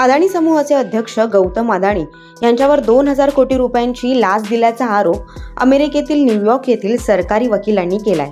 अदानी समूहाचे अध्यक्ष गौतम अदानी यांच्यावर 2000 कोटी रुपयांची लाच दिल्याचा आरोप अमेरिकेतील न्यूयॉर्क येथील सरकारी वकिलांनी केलाय।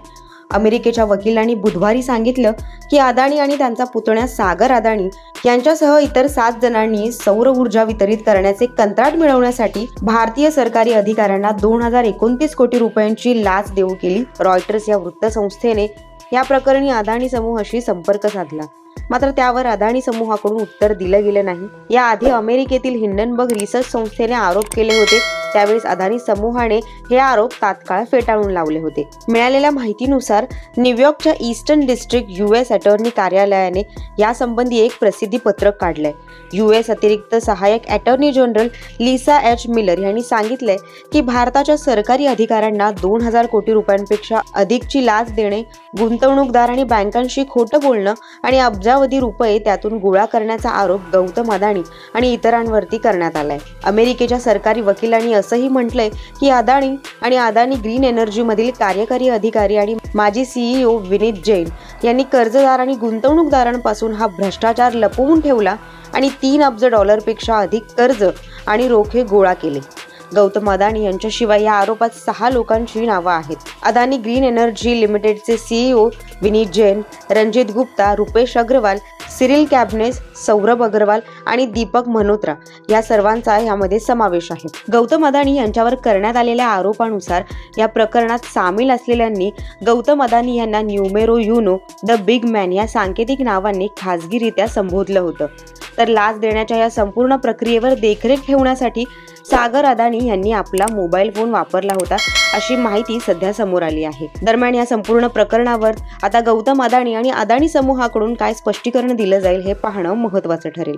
अमेरिकेच्या वकिलांनी बुधवारी सांगितलं की अदानी आणि त्यांचा पुतण्या सागर अदानी यांच्यासह इतर 7 जणांनी सौर ऊर्जा वितरित करण्याचे कंत्राट मिळवण्यासाठी भारतीय सरकारी अधिकाऱ्यांना 2029 कोटी रुपयांची लाच देऊ केली। रॉयटर्स या वृत्तसंस्थेने या प्रकरणी अदानी समूहाशी संपर्क साधला, मात्र त्यावर अदानी समूहाकडून उत्तर दिलं गेलं नाही। याआधी अमेरिकेतील हिंडनबर्ग रिसर्च संस्थेने आरोप केले होते, त्यावेळेस अदानी समूहाने हे आरोप तात्काळ फेटाळून लावले होते। मिळालेल्या माहितीनुसार न्यूयॉर्कच्या ईस्टर्न डिस्ट्रिक्ट यूएस अटॉर्नी कार्यालयाने यासंबंधी एक प्रसिद्धी पत्रक काढलंय। यूएस अतिरिक्त सहाय्यक attorney general Lisa H Miller यांनी सांगितलंय की भारताच्या सरकारी अधिकाऱ्यांना 2000 कोटी रुपयांपेक्षा अधिकची लाच देणे, गुंतवणूकदार आणि बँकांशी खोटं बोलणं आणि अब्जावधी रुपये त्यातून गोळा करण्याचा आरोप गौतम अदानी आणि इतरांवरती करण्यात आलाय। अमेरिकेच्या सरकारी वकिलांनी असंही म्हटलंय की अदानी आणि अदानी ग्रीन एनर्जी मधील कार्यकारी अधिकारी आणि माजी सीईओ विनीत जैन यांनी कर्जदार आणि गुंतवणूकदारांपासून हा भ्रष्टाचार लपवून ठेवला आणि 3 अब्ज डॉलरपेक्षा अधिक कर्ज आणि रोखे गोळा केले। गौतम अदानी यांच्याशिवाय या आरोपात 6 लोकांची नावं आहेत। अदानी ग्रीन एनर्जी लिमिटेडचे सीईओ विनीत जैन, रणजित गुप्ता, रुपेश अग्रवाल, सिरिल कॅबनेस, सौरभ अग्रवाल आणि दीपक मल्होत्रा या सर्वांचा यामध्ये समावेश आहे। गौतम अदानी यांच्यावर करण्यात आलेल्या आरोपानुसार या प्रकरणात सामील असलेल्यांनी गौतम अदानी यांना numero uno the big man या सांकेतिक नावांनी खासगीरित्या संबोधलं होतं। तर लाच देण्याच्या या संपूर्ण प्रक्रियेवर देखरेख ठेवण्यासाठी सागर अदानी यांनी आपला मोबाईल फोन वापरला होता, अशी माहिती सध्या समोर आली आहे। दरम्यान या संपूर्ण प्रकरणावर आता गौतम अदानी आणि अदानी समूहाकडून काय स्पष्टीकरण दिलं जाईल हे पाहणं महत्त्वाचं ठरेल।